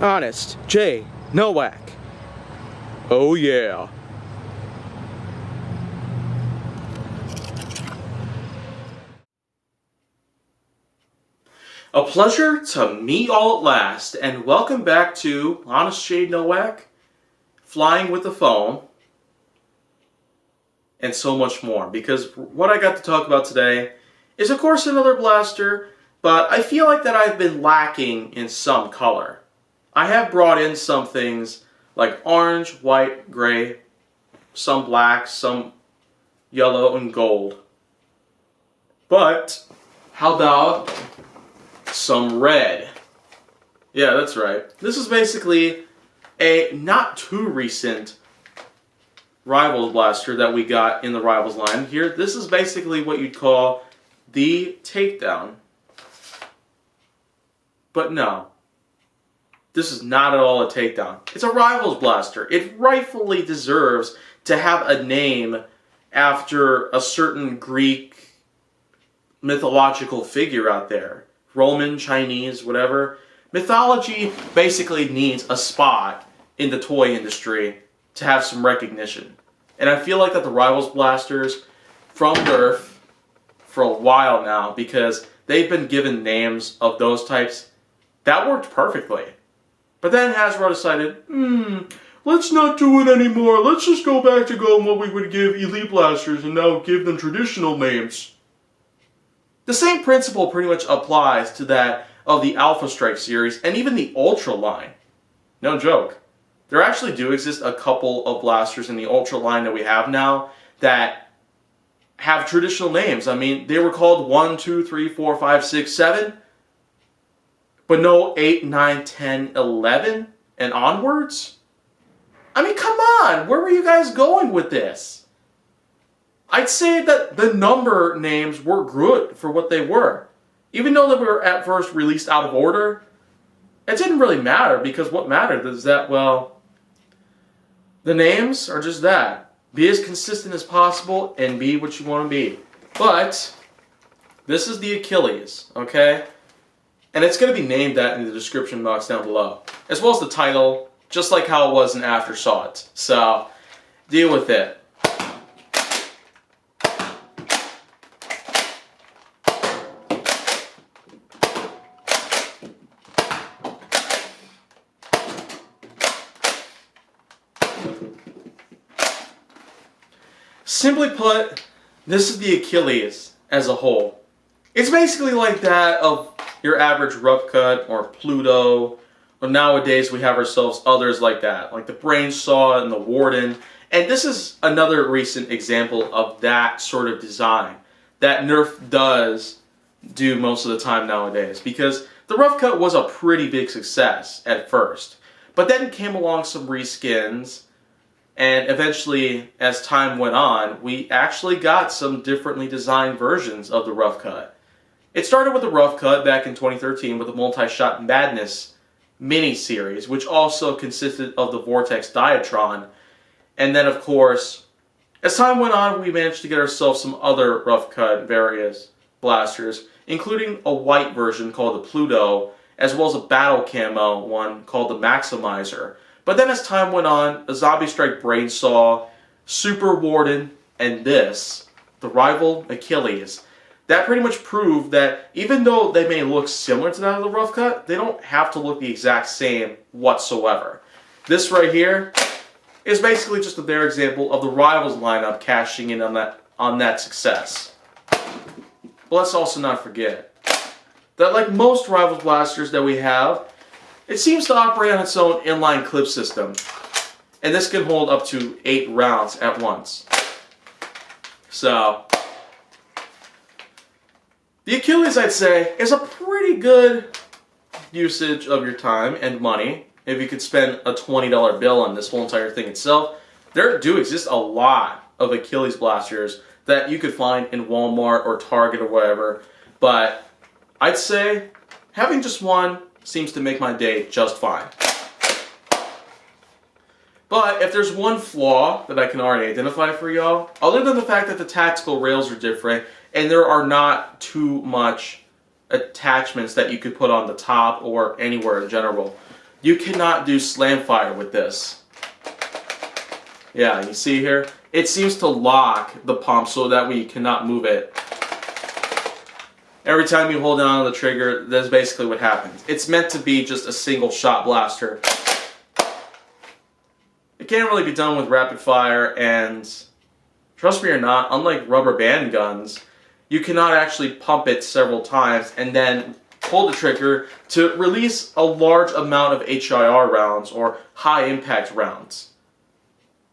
Honest J. Nowak. Oh yeah. A pleasure to meet all at last, and welcome back to Honest J. Nowak, Flying with the Phone, and so much more. Because what I got to talk about today is, of course, another blaster, but I feel like that I've been lacking in some color. I have brought in some things like orange, white, gray, some black, some yellow, and gold. But how about some red? Yeah, that's right. This is basically a not too recent Rivals blaster that we got in the Rivals line here. This is basically what you'd call the Takedown. But no, this is not at all a Takedown. It's a Rivals blaster. It rightfully deserves to have a name after a certain Greek mythological figure out there. Roman, Chinese, whatever. Mythology basically needs a spot in the toy industry to have some recognition. And I feel like that the Rivals blasters from Nerf for a while now, because they've been given names of those types, that worked perfectly. But then Hasbro decided, let's not do it anymore. Let's just go back to going what we would give Elite blasters and now give them traditional names. The same principle pretty much applies to that of the Alpha Strike series and even the Ultra line. No joke. There actually do exist a couple of blasters in the Ultra line that we have now that have traditional names. I mean, they were called 1, 2, 3, 4, 5, 6, 7, but no 8, 9, 10, 11, and onwards? I mean, come on! Where were you guys going with this? I'd say that the number names were good for what they were. Even though they were at first released out of order, it didn't really matter, because what mattered is that, well, the names are just that. Be as consistent as possible and be what you want to be. But this is the Achilles, okay? And it's going to be named that in the description box down below, as well as the title, just like how it was in After Saw It. So, deal with it. Simply put, this is the Achilles as a whole. It's basically like that of your average Rough Cut or Pluto, or nowadays we have ourselves others like that, like the Brain Saw and the Warden. And this is another recent example of that sort of design that Nerf does do most of the time nowadays, because the Rough Cut was a pretty big success at first, but then came along some reskins. And eventually, as time went on, we actually got some differently designed versions of the Rough Cut. It started with the Rough Cut back in 2013 with the Multi-Shot Madness mini-series, which also consisted of the Vortex Diatron. And then, of course, as time went on, we managed to get ourselves some other Rough Cut various blasters, including a white version called the Pluto, as well as a battle camo one called the Maximizer. But then as time went on, a Zombie Strike Brain Saw, Super Warden, and this, the rival Achilles, that pretty much proved that even though they may look similar to that of the Rough Cut, they don't have to look the exact same whatsoever. This right here is basically just their example of the Rivals lineup cashing in on that success. But let's also not forget that, like most Rivals blasters that we have, it seems to operate on its own inline clip system, and this can hold up to 8 rounds at once. So, the Achilles, I'd say, is a pretty good usage of your time and money. If you could spend a $20 bill on this whole entire thing itself, there do exist a lot of Achilles blasters that you could find in Walmart or Target or whatever, but I'd say having just one seems to make my day just fine. But if there's one flaw that I can already identify for y'all, other than the fact that the tactical rails are different and there are not too much attachments that you could put on the top or anywhere in general, You cannot do slam fire with this. Yeah, you see here? It seems to lock the pump so that way you cannot move it. Every time you hold down on the trigger, that's basically what happens. It's meant to be just a single shot blaster. It can't really be done with rapid fire, and trust me or not, unlike rubber band guns, you cannot actually pump it several times and then pull the trigger to release a large amount of HIR rounds or high impact rounds.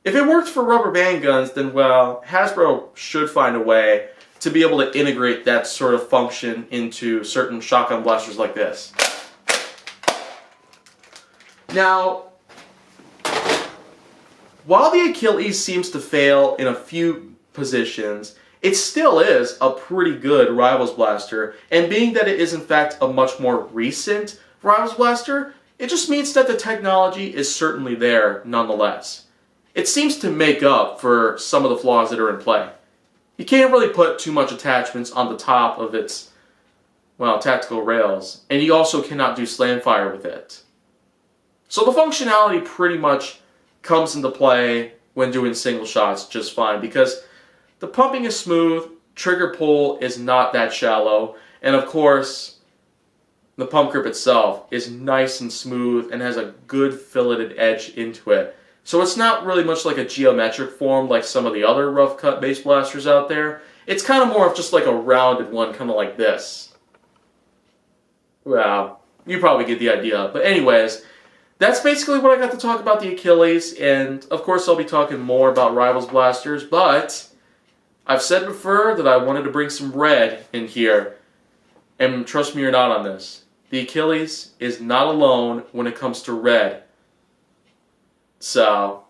If it works for rubber band guns, then well, Hasbro should find a way to be able to integrate that sort of function into certain shotgun blasters like this. Now, while the Achilles seems to fail in a few positions, it still is a pretty good Rivals blaster, and being that it is in fact a much more recent Rivals blaster, it just means that the technology is certainly there nonetheless. It seems to make up for some of the flaws that are in play. You can't really put too much attachments on the top of its, well, tactical rails, and you also cannot do slam fire with it. So the functionality pretty much comes into play when doing single shots just fine, because the pumping is smooth, trigger pull is not that shallow, and of course, the pump grip itself is nice and smooth and has a good filleted edge into it. So it's not really much like a geometric form like some of the other rough cut base blasters out there. It's kind of more of just like a rounded one, kind of like this. Well, you probably get the idea. But anyways, that's basically what I got to talk about the Achilles, and of course I'll be talking more about Rivals blasters, but I've said before that I wanted to bring some red in here, and trust me or not on this, the Achilles is not alone when it comes to red. So,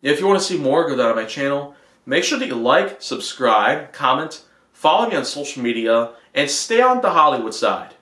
if you want to see more, go down to my channel. Make sure that you like, subscribe, comment, follow me on social media, and stay on the Hollywood side.